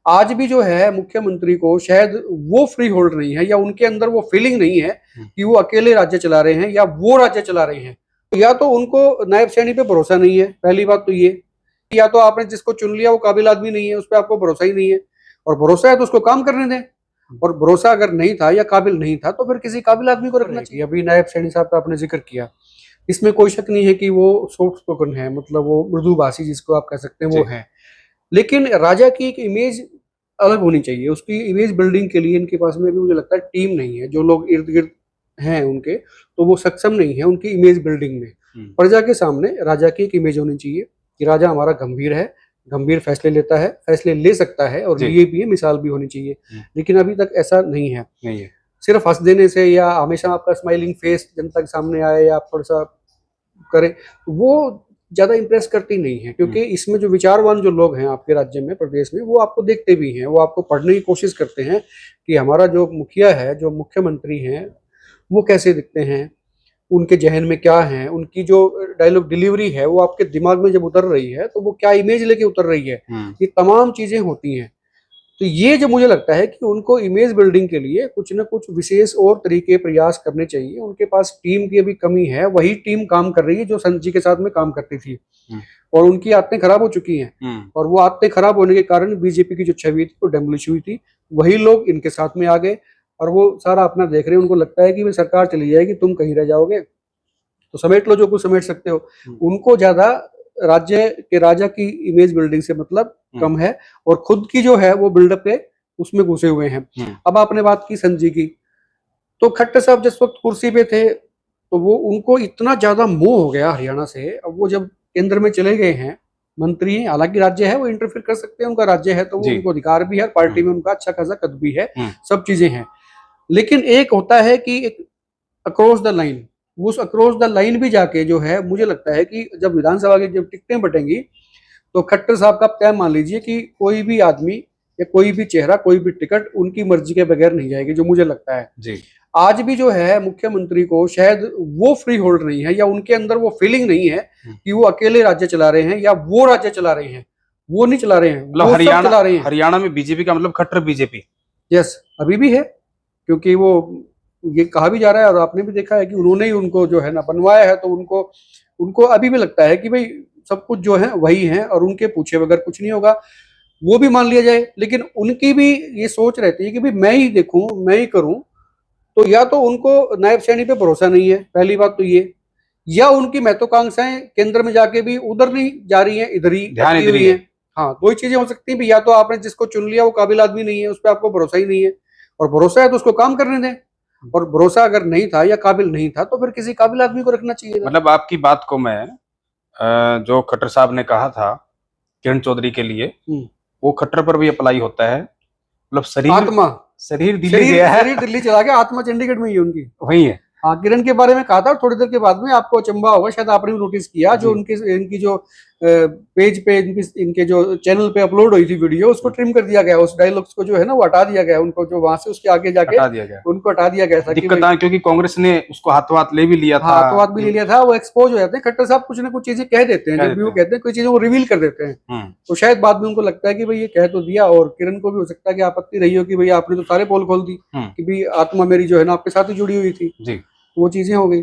आज भी जो है मुख्यमंत्री को शायद वो फ्री होल्ड नहीं है या उनके अंदर वो फीलिंग नहीं है कि वो अकेले राज्य चला रहे हैं या वो राज्य चला रहे हैं। या तो उनको नायब सैनी पे भरोसा नहीं है, पहली बात तो ये, या तो आपने जिसको चुन लिया वो काबिल आदमी नहीं है, उस पर आपको भरोसा ही नहीं है, और भरोसा है तो उसको काम करने दें। और भरोसा अगर नहीं था या काबिल नहीं था तो फिर किसी काबिल आदमी को रखना चाहिए। अभी नायब सैनी साहब का आपने जिक्र किया, इसमें कोई शक नहीं है कि वो सॉफ्ट स्पोकन है, मतलब वो मृदु भाषी जिसको आप कह सकते हैं वो है। लेकिन राजा की एक इमेज अलग होनी चाहिए, उसकी इमेज बिल्डिंग के लिए इनके पास में भी मुझे लगता है टीम नहीं है, जो लोग इर्द गिर्द हैं उनके, तो वो सक्षम नहीं है उनकी इमेज बिल्डिंग में। प्रजा के सामने राजा की एक इमेज होनी चाहिए कि राजा हमारा गंभीर है, गंभीर फैसले लेता है, फैसले ले सकता है और लिए भी है, मिसाल भी होनी चाहिए। लेकिन अभी तक ऐसा नहीं है। सिर्फ हंस देने से या हमेशा आपका स्माइलिंग फेस जनता के सामने आए या आप थोड़ा सा करें, वो ज्यादा इंप्रेस करती नहीं है, क्योंकि इसमें जो विचारवान जो लोग हैं आपके राज्य में, प्रदेश में, वो आपको देखते भी हैं, वो आपको पढ़ने की कोशिश करते हैं कि हमारा जो मुखिया है, जो मुख्यमंत्री हैं, वो कैसे दिखते हैं, उनके जहन में क्या है, उनकी जो डायलॉग डिलीवरी है वो आपके दिमाग में जब उतर रही है तो वो क्या इमेज लेके उतर रही है, ये तमाम चीजें होती हैं। तो ये जो मुझे लगता है कि उनको इमेज बिल्डिंग के लिए कुछ ना कुछ विशेष और तरीके प्रयास करने चाहिए। उनके पास टीम की अभी कमी है, वही टीम काम कर रही है जो संत जी के साथ में काम करती थी, और उनकी आदतें खराब हो चुकी हैं, और वो आदतें खराब होने के कारण बीजेपी की जो छवि थी वो डेमोलिश हुई थी। वही लोग इनके साथ में आ गए और वो सारा अपना देख रहे हैं। उनको लगता है कि भाई सरकार चली जाएगी, तुम कहीं रह जाओगे, तो समेट लो जो कुछ समेट सकते हो। उनको ज्यादा राज्य के राजा की इमेज बिल्डिंग से मतलब कम है, और खुद की जो है वो बिल्डअप पे उसमें घुसे हुए हैं। अब आपने बात की संत जी की, तो खट्टर साहब जिस वक्त कुर्सी पे थे तो वो उनको इतना ज्यादा मोह हो गया हरियाणा से। अब वो जब केंद्र में चले गए हैं, मंत्री हैं, हालांकि राज्य है, वो इंटरफेयर कर सकते हैं, उनका राज्य है तो वो उनको अधिकार भी है, पार्टी में उनका अच्छा खासा कद भी है, सब चीजें हैं। लेकिन एक होता है कि एक अक्रॉस द लाइन, उस अक्रॉस द लाइन भी जाके जो है, मुझे लगता है कि जब विधानसभा की जब टिकटें बटेंगी तो खट्टर साहब का तय मान लीजिए कि कोई भी आदमी या कोई भी चेहरा, कोई भी टिकट उनकी मर्जी के बगैर नहीं जाएगी, जो मुझे लगता है जी। आज भी जो है मुख्यमंत्री को शायद वो फ्री होल्ड नहीं है या उनके अंदर वो फीलिंग नहीं है कि वो अकेले राज्य चला रहे हैं या वो राज्य चला रहे हैं, वो नहीं चला रहे हैं, मतलब हरियाणा चला रहे हैं। हरियाणा में बीजेपी का मतलब खट्टर बीजेपी, यस, अभी भी है, क्योंकि वो ये कहा भी जा रहा है और आपने भी देखा है कि उन्होंने ही उनको जो है ना बनवाया है, तो उनको अभी भी लगता है कि भाई सब कुछ जो है वही है और उनके पूछे बगैर कुछ नहीं होगा, वो भी मान लिया जाए। लेकिन उनकी भी ये सोच रहती है कि भाई मैं ही देखूं, मैं ही करूं। तो या तो उनको नायब सैनी पे भरोसा नहीं है, पहली बात तो ये, या उनकी महत्वाकांक्षाएं केंद्र में जाके भी उधर नहीं जा रही है, इधर ही अटकी हुई है। हाँ, दो ही चीजें हो सकती है, या तो आपने जिसको चुन लिया वो काबिल आदमी नहीं है, उस पर आपको भरोसा ही नहीं है, और भरोसा है तो उसको काम करने दें, और भरोसा अगर नहीं था या काबिल नहीं था तो फिर किसी काबिल आदमी को रखना चाहिए। मतलब आपकी बात को मैं जो खट्टर साहब ने कहा था किरण चौधरी के लिए, वो खट्टर पर भी अप्लाई होता है। मतलब शरीर दिल्ली गया है, शरीर दिल्ली चला गया, आत्मा चंडीगढ़ में ही है उनकी, वही है। हाँ, किरण के बारे में कहा था थोड़ी देर के बाद में, आपको अचंभा होगा, शायद आपने भी नोटिस किया, जो इनकी जो पेज पे इनके जो चैनल पे अपलोड हुई थी वीडियो, उसको ट्रिम कर दिया गया, उस डायलॉग्स को जो है ना वो हटा दिया गया, उनको जो वहां से उसके आगे जाके हटा दिया गया, उनको हटा दिया गया था। दिक्कत आई क्योंकि कांग्रेस ने उसको हाथों हाथ ले भी लिया था, हाथों हाथ भी ले लिया था, वो एक्सपोज हो जाते हैं। खट्टर साहब कुछ ना कुछ चीजें कह देते हैं, जब भी वो कहते हैं कोई चीजें वो रिवील कर देते हैं, तो शायद बाद में उनको लगता है कि भाई ये कह तो दिया, और किरण को भी हो सकता है कि आपत्ति रही हो कि भाई आपने तो सारे पोल खोल दी कि भाई आत्मा मेरी जो है ना आपके साथ ही जुड़ी हुई थी, वो चीजें हो गई।